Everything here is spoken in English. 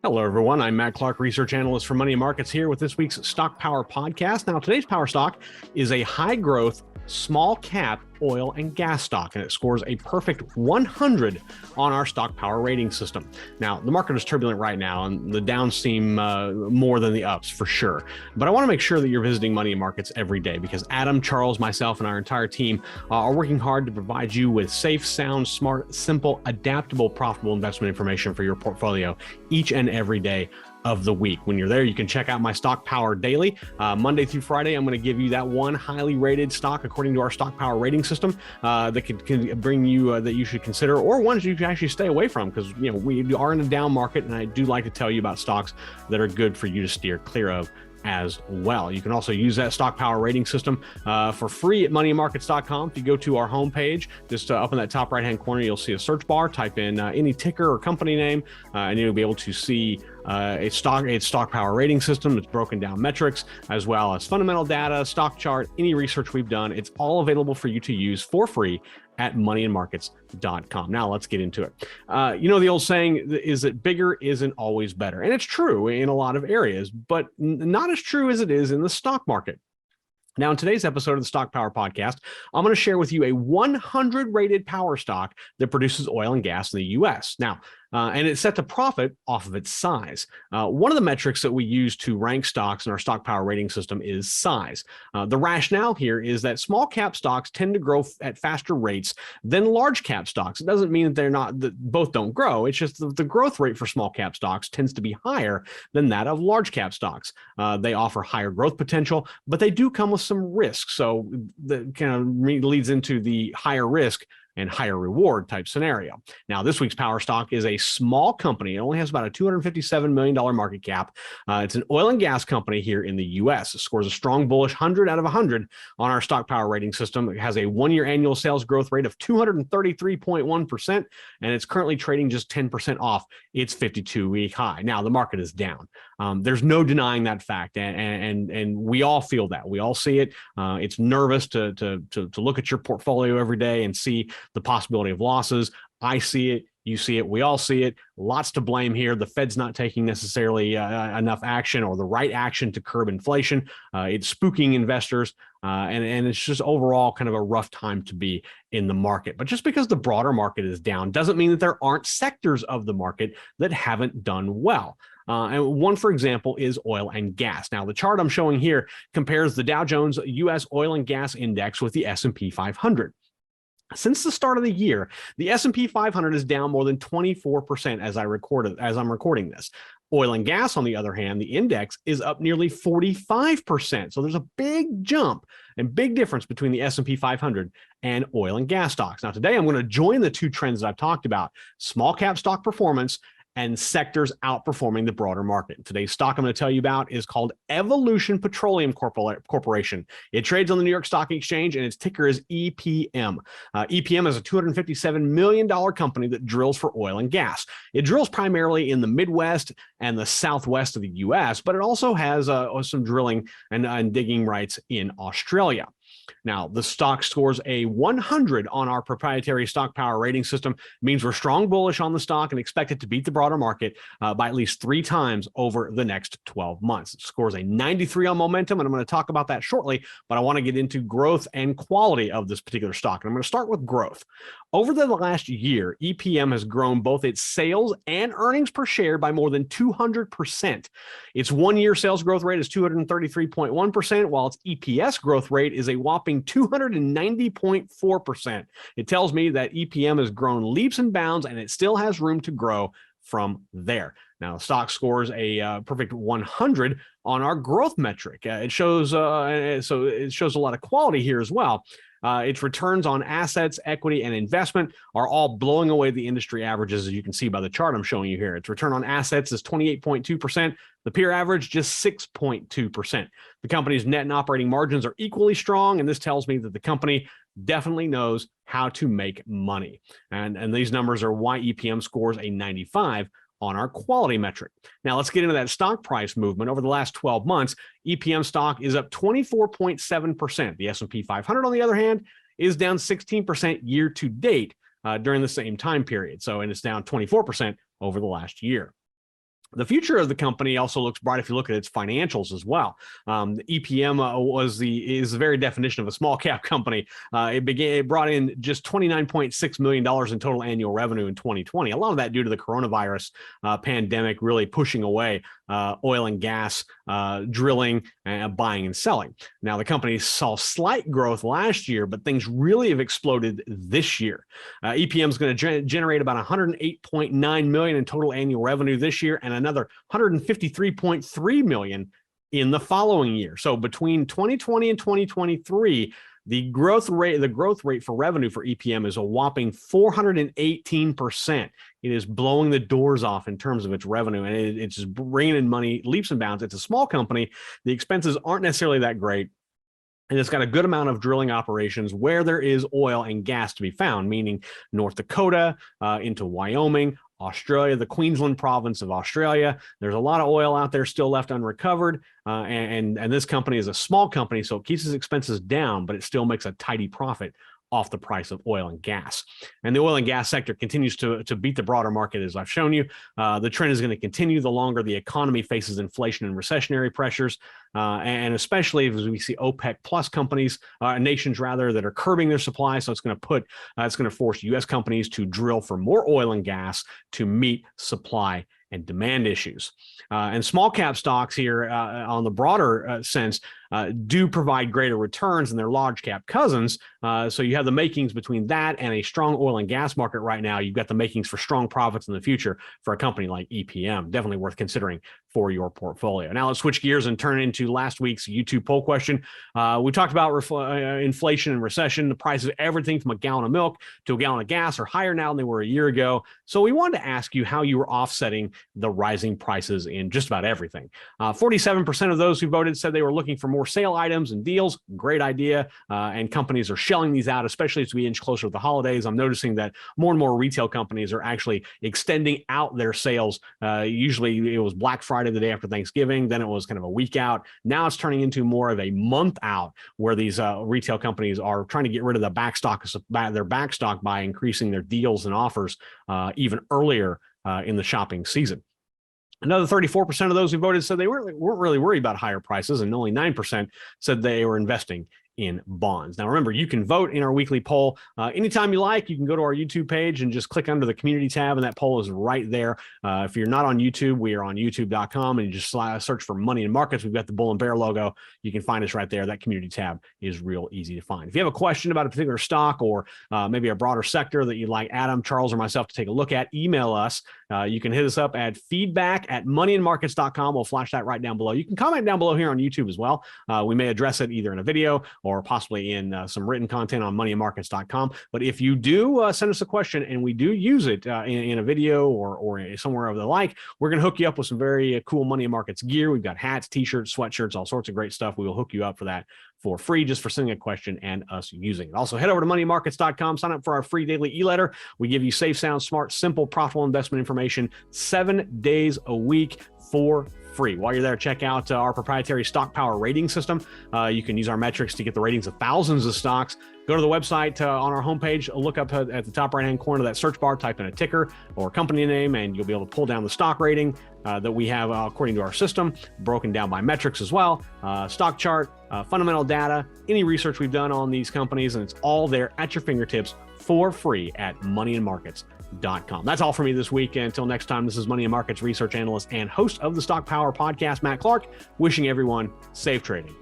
Hello, everyone. I'm Matt Clark, research analyst for Money and Markets, here with this week's Stock Power podcast. Now, today's power stock is a high growth, small cap oil and gas stock, and it scores a perfect 100 on our stock power rating system. Now, the market is turbulent right now, and the downs seem more than the ups for sure. But I want to make sure that you're visiting Money and Markets every day because Adam, Charles, myself, and our entire team are working hard to provide you with safe, sound, smart, simple, adaptable, profitable investment information for your portfolio each and every day of the week. When you're there, you can check out my Stock Power Daily. Monday through Friday, I'm going to give you that one highly rated stock according to our Stock Power rating system that can bring you that you should consider, or ones you can actually stay away from, because we are in a down market, and I do like to tell you about stocks that are good for you to steer clear of as well. You can also use that Stock Power rating system for free at moneymarkets.com. If you go to our homepage, just up in that top right hand corner, you'll see a search bar. Type in any ticker or company name, and you'll be able to see a stock power rating system. It's broken down metrics as well as fundamental data, stock chart, any research we've done. It's all available for you to use for free at moneyandmarkets.com. Now let's get into it. The old saying is that bigger isn't always better. And it's true in a lot of areas, but not as true as it is in the stock market. Now, in today's episode of the Stock Power Podcast, I'm going to share with you a 100 rated power stock that produces oil and gas in the U.S. Now, and it's set to profit off of its size. One of the metrics that we use to rank stocks in our stock power rating system is size. The rationale here is that small cap stocks tend to grow at faster rates than large cap stocks. It doesn't mean that both don't grow. It's just the growth rate for small cap stocks tends to be higher than that of large cap stocks. They offer higher growth potential, but they do come with some risk. So that kind of leads into the higher risk and higher reward type scenario. Now, this week's power stock is a small company. It only has about a $257 million market cap. It's an oil and gas company here in the U.S. It scores a strong bullish 100 out of 100 on our stock power rating system. It has a one-year annual sales growth rate of 233.1%, and it's currently trading just 10% off its 52-week high. Now, the market is down. There's no denying that fact, and we all feel that. We all see it. It's nervous to look at your portfolio every day and see the possibility of losses. I see it. You see it. We all see it. Lots to blame here. The Fed's not taking necessarily enough action or the right action to curb inflation. It's spooking investors, and it's just overall kind of a rough time to be in the market. But just because the broader market is down doesn't mean that there aren't sectors of the market that haven't done well. And one, for example, is oil and gas. Now, the chart I'm showing here compares the Dow Jones U.S. Oil and Gas Index with the S&P 500. Since the start of the year, the S&P 500 is down more than 24% as I'm recording this. Oil and gas, on the other hand, the index is up nearly 45%. So there's a big jump and big difference between the S&P 500 and oil and gas stocks. Now, today I'm going to join the two trends that I've talked about: small cap stock performance and sectors outperforming the broader market. Today's stock I'm going to tell you about is called Evolution Petroleum Corporation. It trades on the New York Stock Exchange, and its ticker is EPM. EPM is a $257 million company that drills for oil and gas. It drills primarily in the Midwest and the Southwest of the U.S., but it also has some drilling and digging rights in Australia. Now, the stock scores a 100 on our proprietary stock power rating system. It means we're strong bullish on the stock and expect it to beat the broader market by at least 3 times over the next 12 months. It scores a 93 on momentum, and I'm going to talk about that shortly, but I want to get into growth and quality of this particular stock. And I'm going to start with growth. Over the last year, EPM has grown both its sales and earnings per share by more than 200%. Its one-year sales growth rate is 233.1%, while its EPS growth rate is a whopping 290.4%. It tells me that EPM has grown leaps and bounds, and it still has room to grow from there. Now, the stock scores a perfect 100 on our growth metric. It shows a lot of quality here as well. Its returns on assets, equity, and investment are all blowing away the industry averages, as you can see by the chart I'm showing you here. Its return on assets is 28.2%. The peer average, just 6.2%. The company's net and operating margins are equally strong, and this tells me that the company definitely knows how to make money. And these numbers are why EPM scores a 95 on our quality metric. Now, let's get into that stock price movement. Over the last 12 months, EPM stock is up 24.7%. The S&P 500, on the other hand, is down 16% year to date during the same time period. And it's down 24% over the last year. The future of the company also looks bright if you look at its financials as well. The EPM is the very definition of a small cap company. It brought in just $29.6 million in total annual revenue in 2020. A lot of that due to the coronavirus pandemic really pushing away oil and gas drilling, buying and selling. Now, the company saw slight growth last year, but things really have exploded this year. EPM is going to generate about $108.9 million in total annual revenue this year, and another $153.3 million in the following year. So between 2020 and 2023, the growth rate for revenue for EPM is a whopping 418%. It is blowing the doors off in terms of its revenue, and it's just bringing in money leaps and bounds. It's a small company. The expenses aren't necessarily that great. And it's got a good amount of drilling operations where there is oil and gas to be found, meaning North Dakota, into Wyoming, Australia, the Queensland province of Australia. There's a lot of oil out there still left unrecovered. And this company is a small company, so it keeps its expenses down, but it still makes a tidy profit off the price of oil and gas. And the oil and gas sector continues to beat the broader market, as I've shown you. The trend is going to continue the longer the economy faces inflation and recessionary pressures, and especially as we see OPEC plus companies, nations rather, that are curbing their supply. So it's going to force U.S. companies to drill for more oil and gas to meet supply and demand issues. And small cap stocks here on the broader sense do provide greater returns than their large cap cousins. So you have the makings between that and a strong oil and gas market right now. You've got the makings for strong profits in the future for a company like EPM. Definitely worth considering for your portfolio. Now let's switch gears and turn into last week's YouTube poll question. We talked about inflation and recession. The price of everything from a gallon of milk to a gallon of gas are higher now than they were a year ago. So we wanted to ask you how you were offsetting the rising prices in just about everything. 47% of those who voted said they were looking for more sale items and deals. Great idea. And companies are shelling these out, especially as we inch closer to the holidays. I'm noticing that more and more retail companies are actually extending out their sales. Usually it was Black Friday the day after Thanksgiving. Then it was kind of a week out. Now it's turning into more of a month out, where these retail companies are trying to get rid of their backstock by increasing their deals and offers even earlier in the shopping season. Another 34% of those who voted said they weren't really worried about higher prices, and only 9% said they were investing in bonds. Now, remember, you can vote in our weekly poll anytime you like. You can go to our YouTube page and just click under the community tab, and that poll is right there. If you're not on YouTube, we are on youtube.com, and you just search for Money in Markets. We've got the bull and bear logo. You can find us right there. That community tab is real easy to find. If you have a question about a particular stock or maybe a broader sector that you'd like Adam, Charles, or myself to take a look at, email us. You can hit us up at feedback@moneyanmarkets.com. We'll flash that right down below. You can comment down below here on YouTube as well. We may address it either in a video or possibly in some written content on moneyanmarkets.com. But if you do send us a question and we do use it in a video or somewhere of the like, we're going to hook you up with some very cool Money in Markets gear. We've got hats, t-shirts, sweatshirts, all sorts of great stuff. We will hook you up for that for free, just for sending a question and us using it. Also, head over to moneyanmarkets.com, sign up for our free daily e-letter. We give you safe, sound, smart, simple, profitable investment information 7 days a week for free. While you're there, check out our proprietary stock power rating system. You can use our metrics to get the ratings of thousands of stocks. Go to the website on our homepage, look up at the top right-hand corner of that search bar, type in a ticker or company name, and you'll be able to pull down the stock rating that we have according to our system, broken down by metrics as well, stock chart, fundamental data, any research we've done on these companies, and it's all there at your fingertips for free at moneyanmarkets.com. That's all for me this week. Until next time, this is Money in Markets research analyst and host of the Stock Power Podcast, Matt Clark, wishing everyone safe trading.